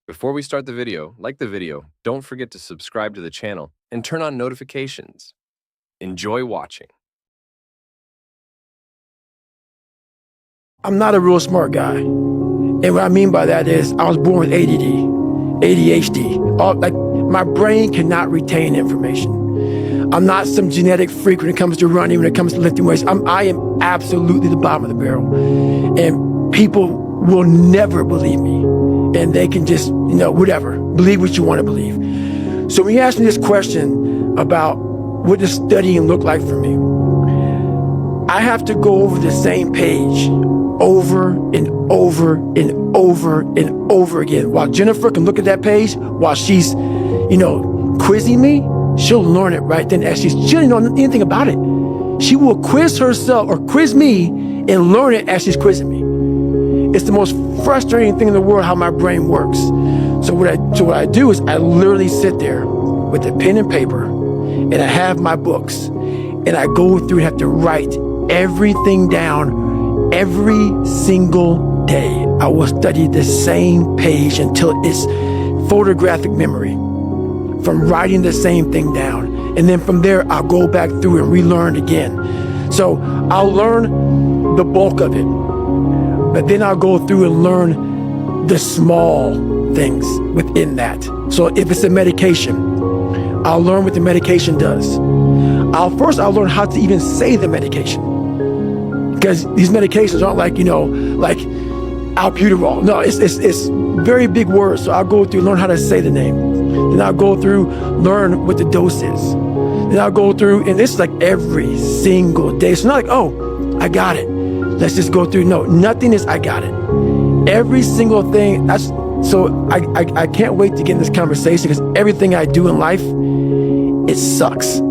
Before we start the video, like the video, don't forget to subscribe to the channel and turn on notifications. Enjoy watching. I'm not a real smart guy. And what I mean by that is I was born with ADD, ADHD. My brain cannot retain information. I'm not some genetic freak when it comes to running, when it comes to lifting weights. I am absolutely the bottom of the barrel. And people will never believe me. And they can just, whatever, believe what you want to believe. So when you ask me this question about what does studying look like for me, I have to go over the same page over and over and over and over again. While Jennifer can look at that page, while she's, quizzing me, she'll learn it right then as she doesn't know anything about it. She will quiz herself or quiz me and learn it as she's quizzing me. It's the most frustrating thing in the world how my brain works. So what I do is I literally sit there with a pen and paper and I have my books and I go through and have to write everything down every single day. I will study the same page until it's photographic memory from writing the same thing down. And then from there, I'll go back through and relearn again. So I'll learn the bulk of it, but then I'll go through and learn the small things within that. So if it's a medication, I'll learn what the medication does. I'll learn how to even say the medication. Because these medications aren't like albuterol. No, it's very big words. So I'll go through, learn how to say the name. Then I'll go through, learn what the dose is. Then I'll go through, and this is like every single day. So not like, oh, I got it. Let's just go through. No, nothing is I got it. Every single thing. So I can't wait to get in this conversation because everything I do in life, it sucks.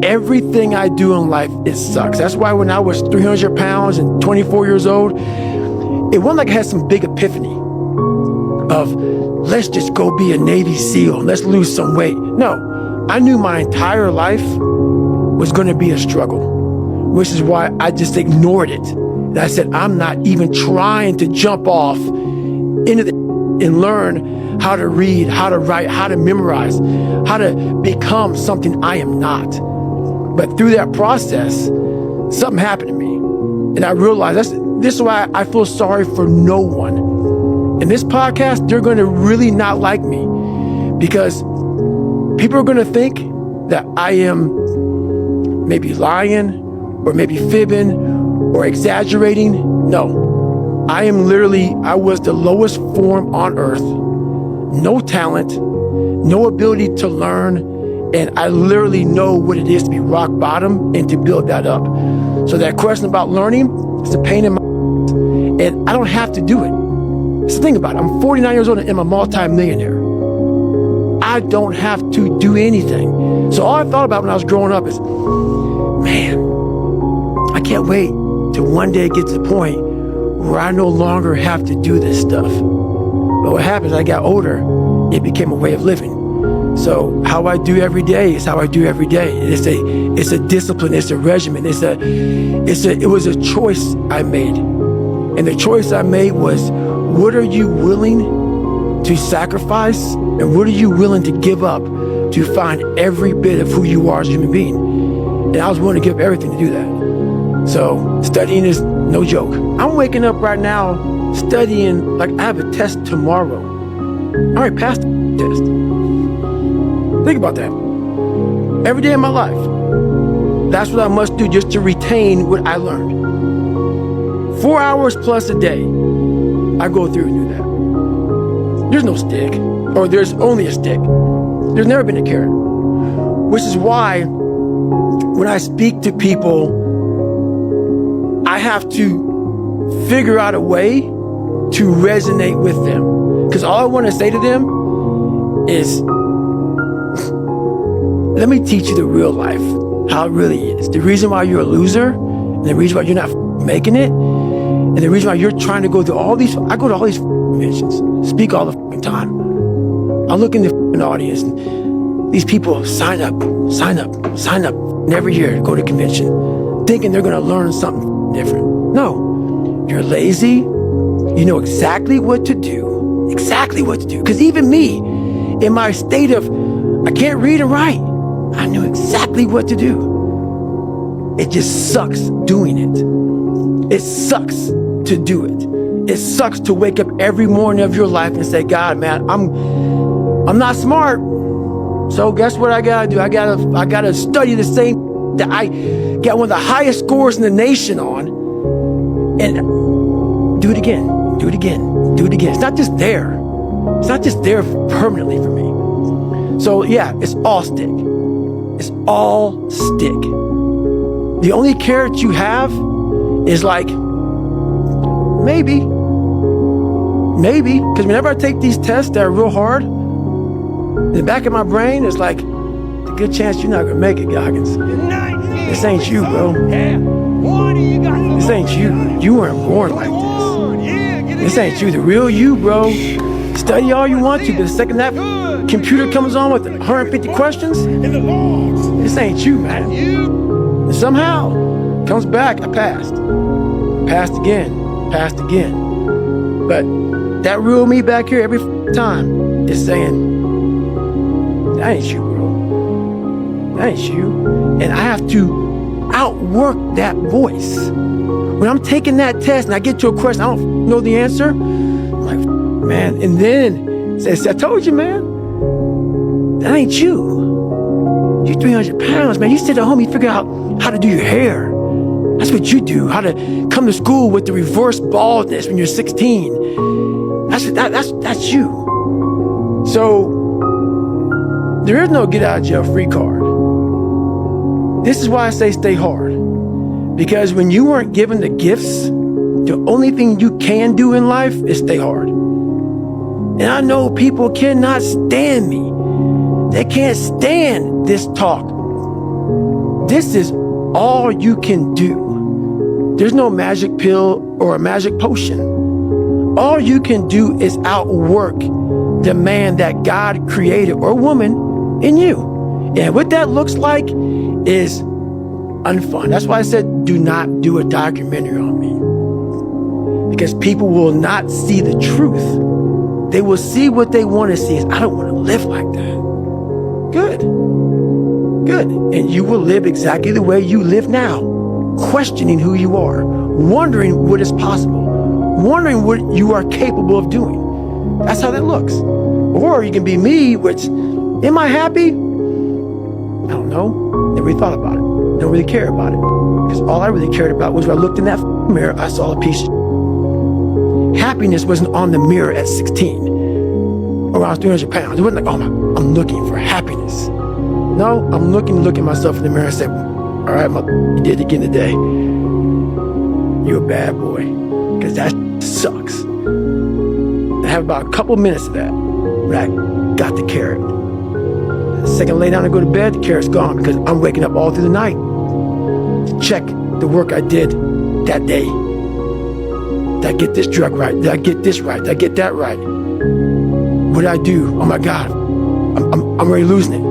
Everything I do in life, it sucks. That's why when I was 300 pounds and 24 years old, it wasn't like I had some big epiphany of let's just go be a Navy SEAL, let's lose some weight. No, I knew my entire life was going to be a struggle, which is why I just ignored it. And I said, I'm not even trying to jump off into and learn how to read, how to write, how to memorize, how to become something I am not. But through that process, something happened to me. And I realized this is why I feel sorry for no one. In this podcast, they're going to really not like me because people are going to think that I am maybe lying or maybe fibbing or exaggerating. No, I was the lowest form on earth. No talent, no ability to learn. And I literally know what it is to be rock bottom and to build that up. So that question about learning is a pain in my and I don't have to do it. It's the thing about it. I'm 49 years old and I'm a multi-millionaire. I don't have to do anything. So all I thought about when I was growing up is, man, I can't wait till one day it gets to the point where I no longer have to do this stuff. But what happens, I got older, it became a way of living. So how I do every day is how I do every day. It's a discipline, it's a regimen, it was a choice I made. And the choice I made was, what are you willing to sacrifice? And what are you willing to give up to find every bit of who you are as a human being? And I was willing to give everything to do that. So studying is no joke. I'm waking up right now studying like I have a test tomorrow. I already passed the test. Think about that. Every day of my life. That's what I must do just to retain what I learned. 4 hours plus a day, I go through and do that. There's no stick, or there's only a stick. There's never been a carrot. Which is why when I speak to people, I have to figure out a way to resonate with them. Because all I want to say to them is, let me teach you the real life, how it really is. The reason why you're a loser, and the reason why you're not making it, and the reason why you're trying to go through all these, I go to all these conventions, speak all the time. I look in the audience, and these people sign up every year to go to convention, thinking they're going to learn something different. No, you're lazy. You know exactly what to do. exactly what to do. Because even me, in my state of, I can't read and write, I knew exactly what to do. It just sucks doing it. It sucks to do it. It sucks to wake up every morning of your life and say, God, man, I'm not smart. So guess what I gotta do? I gotta study the same that I got one of the highest scores in the nation on, and do it again, do it again, do it again. It's not just there. It's not just there permanently for me. So yeah, it's all stick. It's all stick. The only carrot you have is like, maybe, because whenever I take these tests that are real hard, in the back of my brain is like, a good chance you're not gonna make it, Goggins. This ain't you, bro. This ain't you. You weren't born like this. This ain't you, the real you, bro. Study all you want to, but the second that computer comes on with 150 questions, this ain't you, man. And somehow, comes back, I passed. Passed again. But that real me back here every time is saying, that ain't you, bro. That ain't you. And I have to outwork that voice. When I'm taking that test and I get to a question, I don't know the answer, I'm like, man, and then says, I told you, man, that ain't you. You're 300 pounds, man. You sit at home, you figure out how to do your hair. That's what you do. How to come to school with the reverse baldness when you're 16. That's you. So there is no get out of jail free card. This is why I say stay hard. Because when you weren't given the gifts, the only thing you can do in life is stay hard. And I know people cannot stand me. They can't stand this talk. This is all you can do. There's no magic pill or a magic potion. All you can do is outwork the man that God created, or woman, in you. And what that looks like is unfun. That's why I said, do not do a documentary on me. Because people will not see the truth. They will see what they want to see. I don't want to live like that. Good. And you will live exactly the way you live now, questioning who you are, wondering what is possible, wondering what you are capable of doing. That's how that looks. Or you can be me, which, am I happy? I don't know. Never really thought about it. Don't really care about it. Because all I really cared about was when I looked in that mirror, I saw a piece of happiness wasn't on the mirror at 16. Or when I was 300 pounds. It wasn't like, oh, I'm looking for happiness. No, I'm looking to look at myself in the mirror and say, all right, you did it again today. You're a bad boy. Because that sucks. I have about a couple minutes of that when I got the carrot. The second I lay down and go to bed, the carrot's gone because I'm waking up all through the night to check the work I did that day. Did I get this drug right? Did I get this right? Did I get that right? What did I do? Oh my God, I'm already losing it.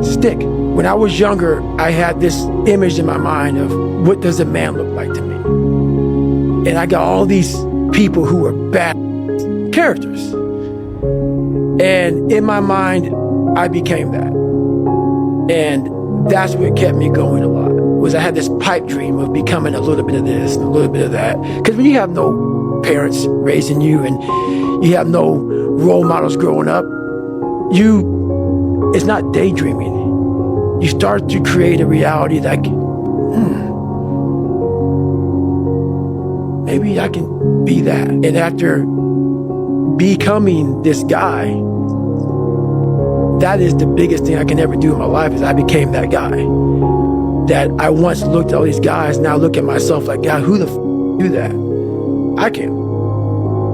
Stick. When I was younger, I had this image in my mind of what does a man look like to me? And I got all these people who were bad characters. And in my mind, I became that. And that's what kept me going a lot, was I had this pipe dream of becoming a little bit of this and a little bit of that. Because when you have no parents raising you and you have no role models growing up, it's not daydreaming. You start to create a reality like, maybe I can be that. And after becoming this guy, that is the biggest thing I can ever do in my life, is I became that guy. That I once looked at all these guys, now look at myself like, God, who the do that? I can't.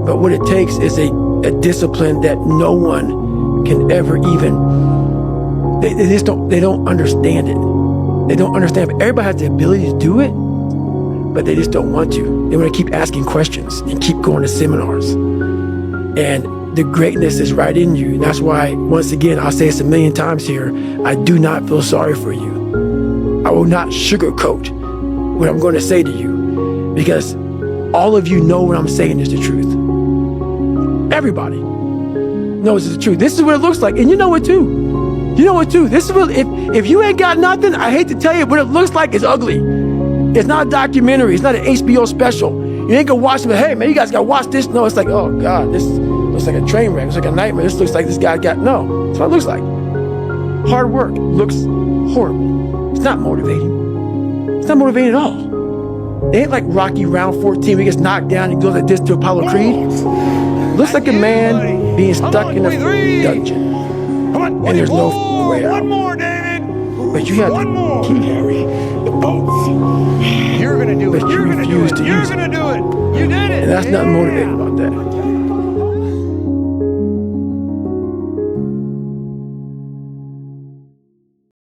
But what it takes is a discipline that no one can ever even, they don't understand it. They don't understand. Everybody has the ability to do it, but they just don't want to. They want to keep asking questions and keep going to seminars. And the greatness is right in you. And that's why, once again, I'll say this a million times here, I do not feel sorry for you. I will not sugarcoat what I'm going to say to you, because all of you know what I'm saying is the truth. Everybody knows it's the truth. This is what it looks like. And you know it too. You know it too. This is what, if you ain't got nothing, I hate to tell you, what it looks like is ugly. It's not a documentary. It's not an HBO special. You ain't gonna watch it, but hey man, you guys gotta watch this. No, it's like, oh God, this looks like a train wreck. It's like a nightmare. This looks like this guy got, no. That's what it looks like. Hard work looks horrible. It's not motivating. It's not motivating at all. It ain't like Rocky round 14 where he gets knocked down and goes like this to Apollo Creed. It looks like a man being stuck in a dungeon. And there's no way out. One more, David. But you have to keep Harry. The boats. You're gonna do it. But you refuse to use it. You're gonna do it. You did it. And that's not motivating about that.